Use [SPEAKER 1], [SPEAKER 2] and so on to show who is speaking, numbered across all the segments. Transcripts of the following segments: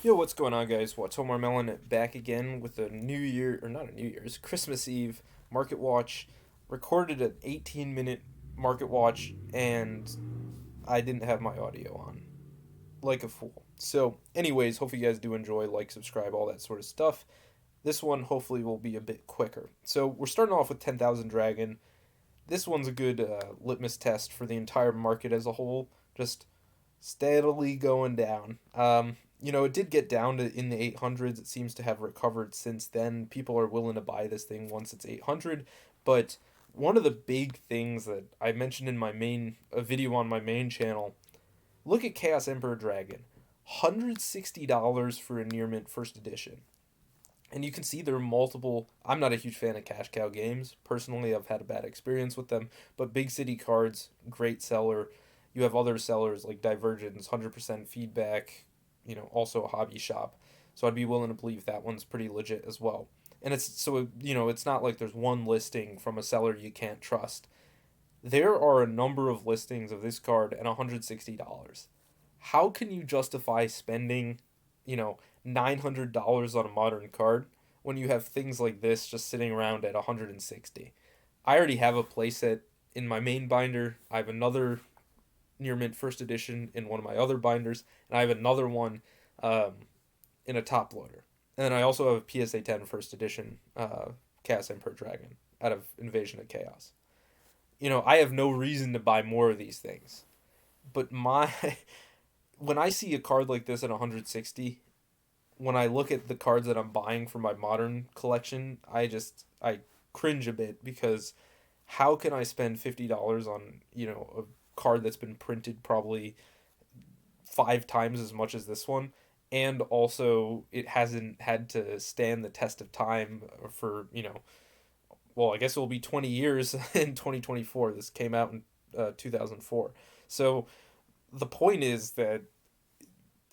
[SPEAKER 1] Yo, what's going on, guys? Watomarmelon back again with a New Year, or not a New Year's, Christmas Eve market watch. Recorded an 18-minute market watch, and I didn't have my audio on. Like a fool. So, anyways, hope you guys do enjoy, like, subscribe, all that sort of stuff. This one hopefully will be a bit quicker. So, we're starting off with 10,000 Dragon. This one's a good litmus test for the entire market as a whole. Just steadily going down. It did get down to in the 800s. It seems to have recovered since then. People are willing to buy this thing once it's 800. But one of the big things that I mentioned in my main a video on my main channel, look at Chaos Emperor Dragon. $160 for a near mint first edition. And you can see there are multiple. I'm not a huge fan of cash cow games. Personally, I've had a bad experience with them. But Big City Cards, great seller. You have other sellers like Divergence, 100% feedback, also a hobby shop. So I'd be willing to believe that one's pretty legit as well. And it's not like there's one listing from a seller you can't trust. There are a number of listings of this card at $160. How can you justify spending, you know, $900 on a modern card when you have things like this just sitting around at 160? I already have a playset in my main binder. I have another near mint first edition in one of my other binders, and I have another one um, in a top loader. And then I also have a PSA 10 first edition Chaos Emperor Dragon out of Invasion of Chaos. I have no reason to buy more of these things. But my when I see a card like this at 160, when I look at the cards that I'm buying for my modern collection, I cringe a bit because how can I spend $50 on, a card that's been printed probably 5 times as much as this one, and also it hasn't had to stand the test of time for, well, I guess it will be 20 years in 2024. This came out in 2004. So the point is that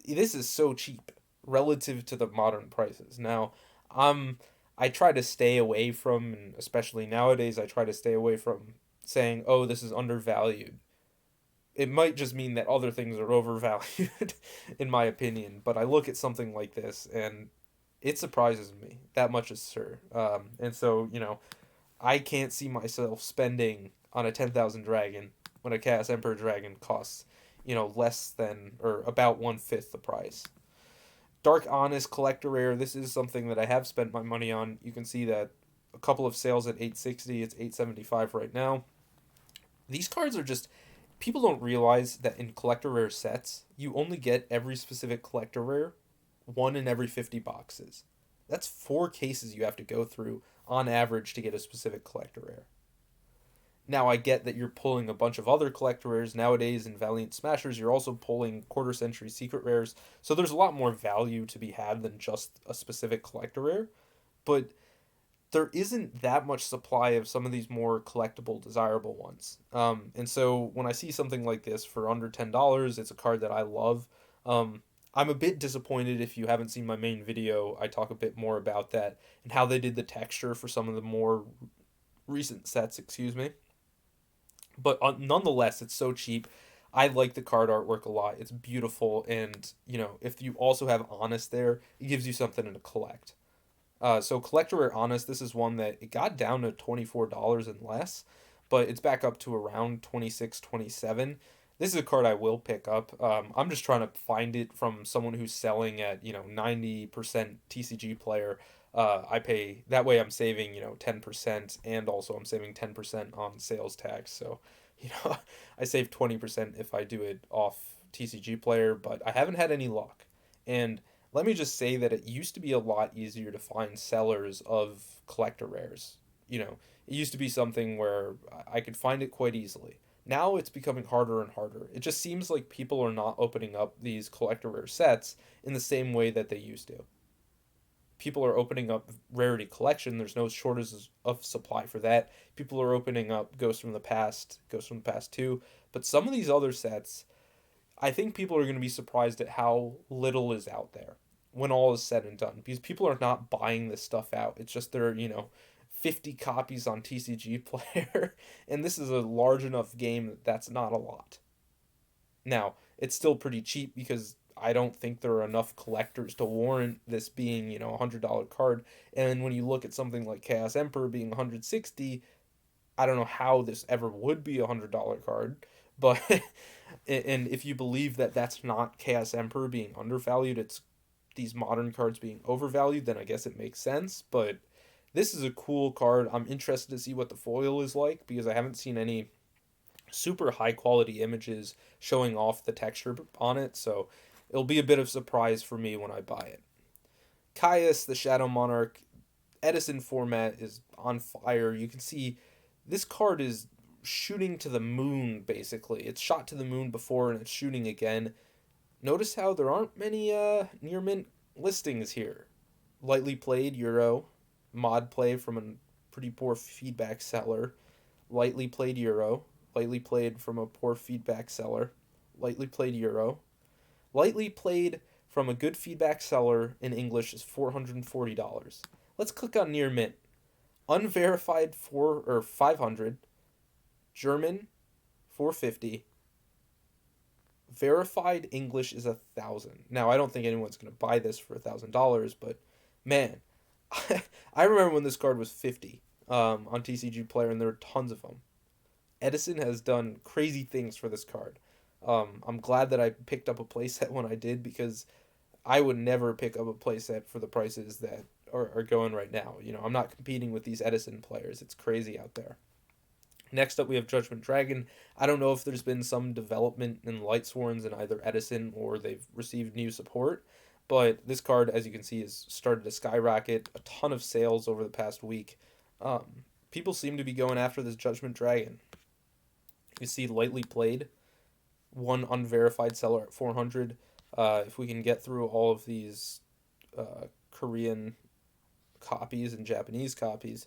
[SPEAKER 1] this is so cheap relative to the modern prices. Now, um, I try to stay away from, and especially nowadays, I try to stay away from saying, "Oh, this is undervalued." It might just mean that other things are overvalued, in my opinion. But I look at something like this, and it surprises me. That much is sure. And so, I can't see myself spending on a 10,000 dragon when a Chaos Emperor dragon costs, less than or about one fifth the price. Dark Honest Collector Rare. This is something that I have spent my money on. You can see that a couple of sales at 860. It's 875 right now. These cards are just people don't realize that in collector rare sets, you only get every specific collector rare one in every 50 boxes. That's 4 cases you have to go through on average to get a specific collector rare. Now I get that you're pulling a bunch of other collector rares nowadays in Valiant Smashers. You're also pulling quarter century secret rares, so there's a lot more value to be had than just a specific collector rare. But there isn't that much supply of some of these more collectible, desirable ones. And so when I see something like this for under $10, it's a card that I love. I'm a bit disappointed if you haven't seen my main video. I talk a bit more about that and how they did the texture for some of the more recent sets, excuse me. But nonetheless, it's so cheap. I like the card artwork a lot. It's beautiful, and if you also have Honest there, it gives you something to collect. So Collector Rare Honest, this is one that it got down to $24 and less, but it's back up to around 26, 27. This is a card I will pick up. I'm just trying to find it from someone who's selling at 90% TCG player. I pay that way. I'm saving 10%, and also I'm saving 10% on sales tax. So I save 20% if I do it off TCG player, but I haven't had any luck. And let me just say that it used to be a lot easier to find sellers of collector rares. It used to be something where I could find it quite easily. Now it's becoming harder and harder. It just seems like people are not opening up these collector rare sets in the same way that they used to. People are opening up rarity collection. There's no shortage of supply for that. People are opening up Ghost from the Past 2. But some of these other sets, I think people are going to be surprised at how little is out there when all is said and done, because people are not buying this stuff out. It's just there are, 50 copies on TCG Player, and this is a large enough game that that's not a lot. Now, it's still pretty cheap because I don't think there are enough collectors to warrant this being, a $100 card. And when you look at something like Chaos Emperor being 160, I don't know how this ever would be $100 card, but and if you believe that that's not Chaos Emperor being undervalued, it's these modern cards being overvalued, then I guess it makes sense. But this is a cool card. I'm interested to see what the foil is like because I haven't seen any super high quality images showing off the texture on it, so it'll be a bit of surprise for me when I buy it. Caius, the Shadow Monarch, Edison format is on fire. You can see this card is shooting to the moon, basically. It's shot to the moon before and it's shooting again. Notice how there aren't many near mint listings here. Lightly played Euro, mod play from a pretty poor feedback seller, lightly played Euro, lightly played from a poor feedback seller, lightly played Euro, lightly played from a good feedback seller in English is $440. Let's click on near mint. Unverified 500, German 450, verified English is 1,000. Now I don't think anyone's gonna buy this for $1,000, but man, I remember when this card was 50 on TCG Player, and there were tons of them. Edison has done crazy things for this card. I'm glad that I picked up a playset when I did because I would never pick up a playset for the prices that are going right now. I'm not competing with these Edison players. It's crazy out there. Next up, we have Judgment Dragon. I don't know if there's been some development in Lightsworns in either Edison or they've received new support, but this card, as you can see, has started to skyrocket. A ton of sales over the past week. People seem to be going after this Judgment Dragon. You see lightly played, one unverified seller at 400. If we can get through all of these Korean copies and Japanese copies,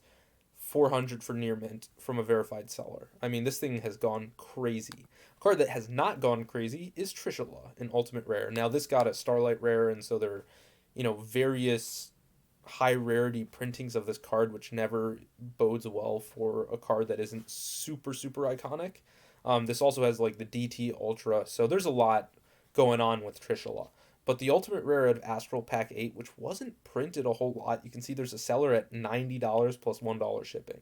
[SPEAKER 1] 400 for near mint from a verified seller. I mean, this thing has gone crazy. A card that has not gone crazy is Trishula in Ultimate Rare. Now, this got a Starlight Rare, and so there are, various high rarity printings of this card, which never bodes well for a card that isn't super, super iconic. This also has like the DT Ultra, so there's a lot going on with Trishula. But the Ultimate Rare of Astral Pack 8, which wasn't printed a whole lot, you can see there's a seller at $90 plus $1 shipping.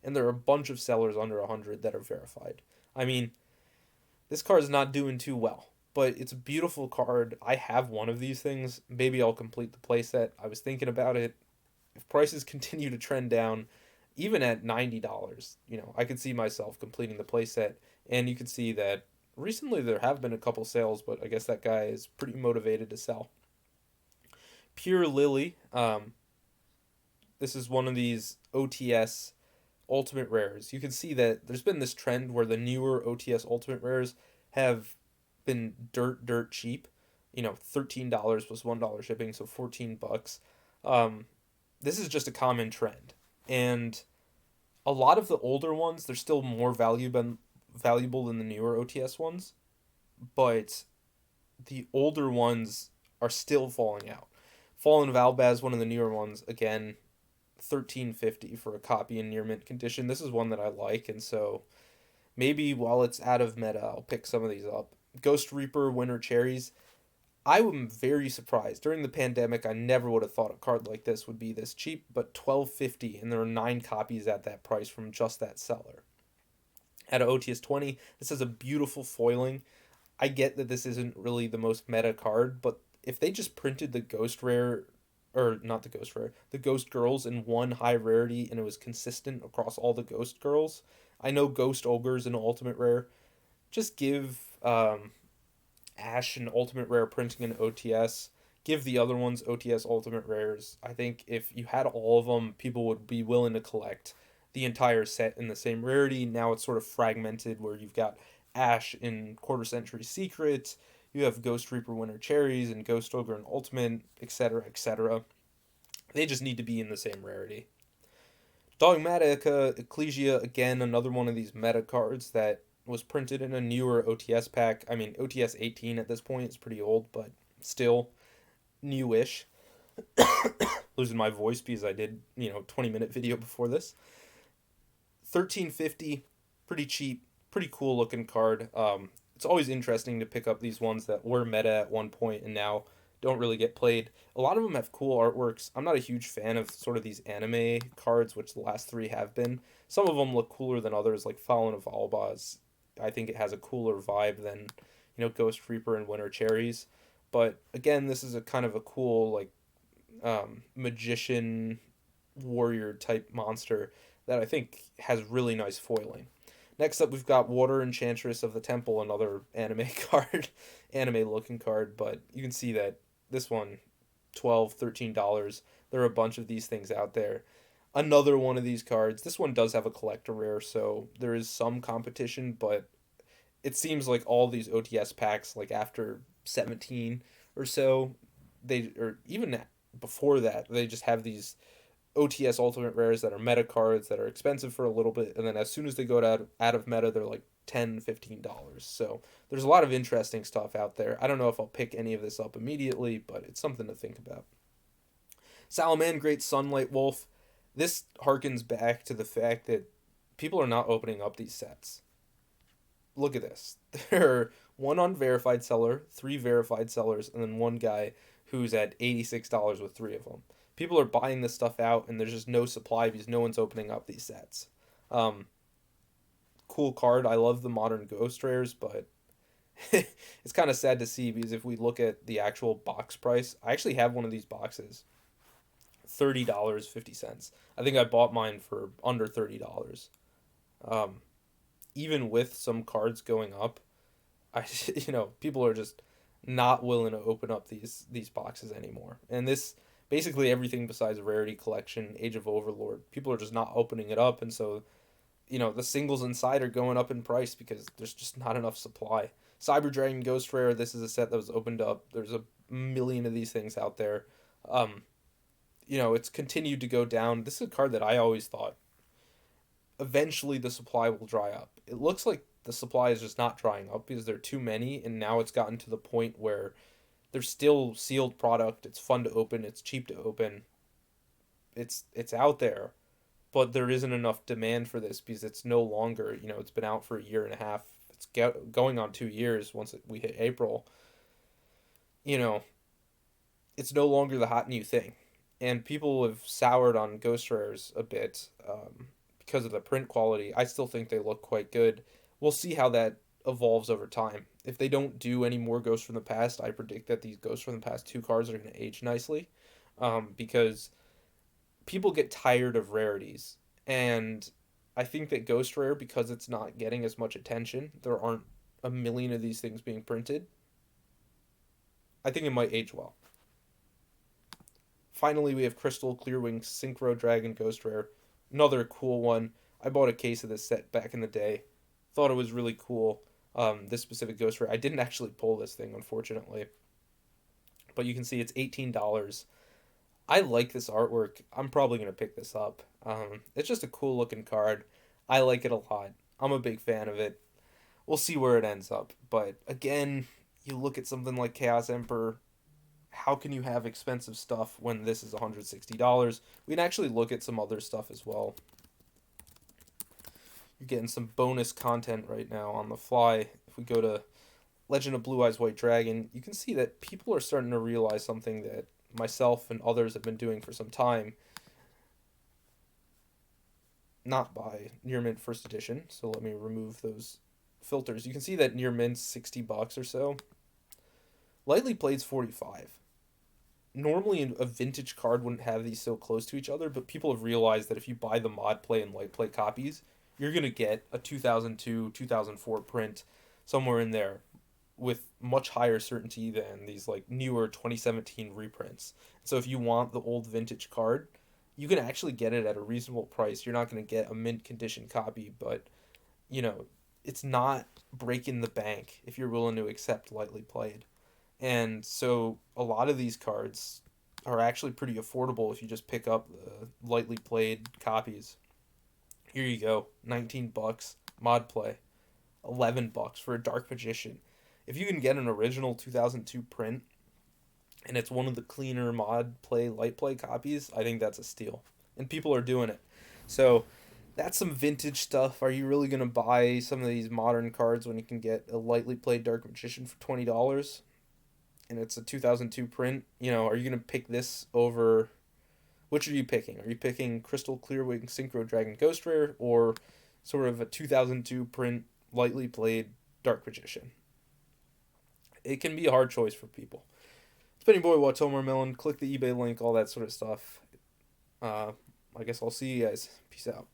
[SPEAKER 1] And there are a bunch of sellers under 100 that are verified. I mean, this card is not doing too well, but it's a beautiful card. I have one of these things. Maybe I'll complete the playset. I was thinking about it. If prices continue to trend down, even at $90, I could see myself completing the playset. And you can see that recently there have been a couple sales, but I guess that guy is pretty motivated to sell. Pure Lily. This is one of these OTS Ultimate Rares. You can see that there's been this trend where the newer OTS Ultimate Rares have been dirt cheap. $13 plus $1 shipping, so $14. This is just a common trend. And a lot of the older ones, they're still more valuable than the newer OTS ones, but the older ones are still falling out. Fallen Valbaz, one of the newer ones, again, $13.50 for a copy in near mint condition. This is one that I like, and so maybe while it's out of meta, I'll pick some of these up. Ghost Reaper Winter Cherries. I am very surprised. During the pandemic, I never would have thought a card like this would be this cheap, but $12.50, and there are 9 copies at that price from just that seller. At OTS 20, this has a beautiful foiling. I get that this isn't really the most meta card, but if they just printed the Ghost Rare, or not the Ghost Rare, the Ghost Girls in one high rarity and it was consistent across all the Ghost Girls, I know Ghost Ogres in Ultimate Rare, just give Ash an Ultimate Rare printing in OTS, give the other ones OTS Ultimate Rares. I think if you had all of them, people would be willing to collect the entire set in the same rarity. Now it's sort of fragmented where you've got Ash in Quarter Century Secret, you have Ghost Reaper Winter Cherries and Ghost Ogre and Ultimate, etc., etc. They just need to be in the same rarity. Dogmatica Ecclesia, again, another one of these meta cards that was printed in a newer OTS pack. I mean, OTS 18 at this point is pretty old, but still newish. Losing my voice because I did, 20-minute video before this. $13.50, pretty cheap, pretty cool looking card. it's always interesting to pick up these ones that were meta at one point and now don't really get played. A lot of them have cool artworks. I'm not a huge fan of sort of these anime cards, which the last three have been. Some of them look cooler than others, like Fallen of Albaz. I think it has a cooler vibe than, Ghost Reaper and Winter Cherries. But again, this is a kind of a cool, like, magician warrior type monster that I think has really nice foiling. Next up, we've got Water Enchantress of the Temple, another anime card, anime looking card, but you can see that this one, $12, $13. There are a bunch of these things out there. Another one of these cards. This one does have a collector rare, so there is some competition, but it seems like all these OTS packs, like after 17 or so, or even before that, they just have these OTS Ultimate Rares that are meta cards that are expensive for a little bit, and then as soon as they go out of meta, they're like $10, $15. So there's a lot of interesting stuff out there. I don't know if I'll pick any of this up immediately, but it's something to think about. Salamangreat Sunlight Wolf. This harkens back to the fact that people are not opening up these sets. Look at this. There are one unverified seller, three verified sellers, and then one guy who's at $86 with three of them. People are buying this stuff out, and there's just no supply because no one's opening up these sets. Cool card. I love the modern Ghost Rares, but it's kind of sad to see because if we look at the actual box price, I actually have one of these boxes. $30.50. I think I bought mine for under $30. Even with some cards going up, people are just not willing to open up these boxes anymore. And this basically everything besides Rarity Collection, Age of Overlord, people are just not opening it up, and so the singles inside are going up in price because there's just not enough supply. Cyber Dragon Ghost Rare, this is a set that was opened up. There's a million of these things out there. It's continued to go down. This is a card that I always thought eventually the supply will dry up. It looks like the supply is just not drying up because there are too many, and now it's gotten to the point where there's still sealed product. It's fun to open. It's cheap to open. It's out there, but there isn't enough demand for this because it's no longer, it's been out for a year and a half. It's going on 2 years once we hit April. It's no longer the hot new thing. And people have soured on Ghost Rares a bit because of the print quality. I still think they look quite good. We'll see how that evolves over time. If they don't do any more Ghosts from the Past, I predict that these Ghosts from the Past 2 cards are going to age nicely because people get tired of rarities. And I think that Ghost Rare, because it's not getting as much attention, there aren't a million of these things being printed, I think it might age well. Finally, we have Crystal Clearwing Synchro Dragon Ghost Rare. Another cool one. I bought a case of this set back in the day. Thought it was really cool. This specific Ghost Rare. I didn't actually pull this thing, unfortunately. But you can see it's $18. I like this artwork. I'm probably going to pick this up. It's just a cool looking card. I like it a lot. I'm a big fan of it. We'll see where it ends up. But again, you look at something like Chaos Emperor. How can you have expensive stuff when this is $160? We can actually look at some other stuff as well. You're getting some bonus content right now on the fly. If we go to Legend of Blue Eyes White Dragon, you can see that people are starting to realize something that myself and others have been doing for some time. Not by Near Mint First Edition, so let me remove those filters. You can see that Near Mint's $60 or so. Lightly Played's $45. Normally a vintage card wouldn't have these so close to each other, but people have realized that if you buy the mod play and light play copies, you're going to get a 2002, 2004 print somewhere in there with much higher certainty than these like newer 2017 reprints. So if you want the old vintage card, you can actually get it at a reasonable price. You're not going to get a mint condition copy, but it's not breaking the bank if you're willing to accept Lightly Played. And so a lot of these cards are actually pretty affordable if you just pick up the Lightly Played copies. Here you go, $19 mod play, $11 for a Dark Magician. If you can get an original 2002 print and it's one of the cleaner mod play light play copies, I think that's a steal. And people are doing it. So That's some vintage stuff. Are you really gonna buy some of these modern cards when you can get a lightly played Dark Magician for $20? And it's a 2002 print. Are you gonna pick this over? Which are you picking? Are you picking Crystal Clearwing Synchro Dragon Ghost Rare or sort of a 2002 print lightly played Dark Magician? It can be a hard choice for people. It's been your boy Watomarmelon. Click the eBay link, all that sort of stuff. Uh, I guess I'll see you guys. Peace out.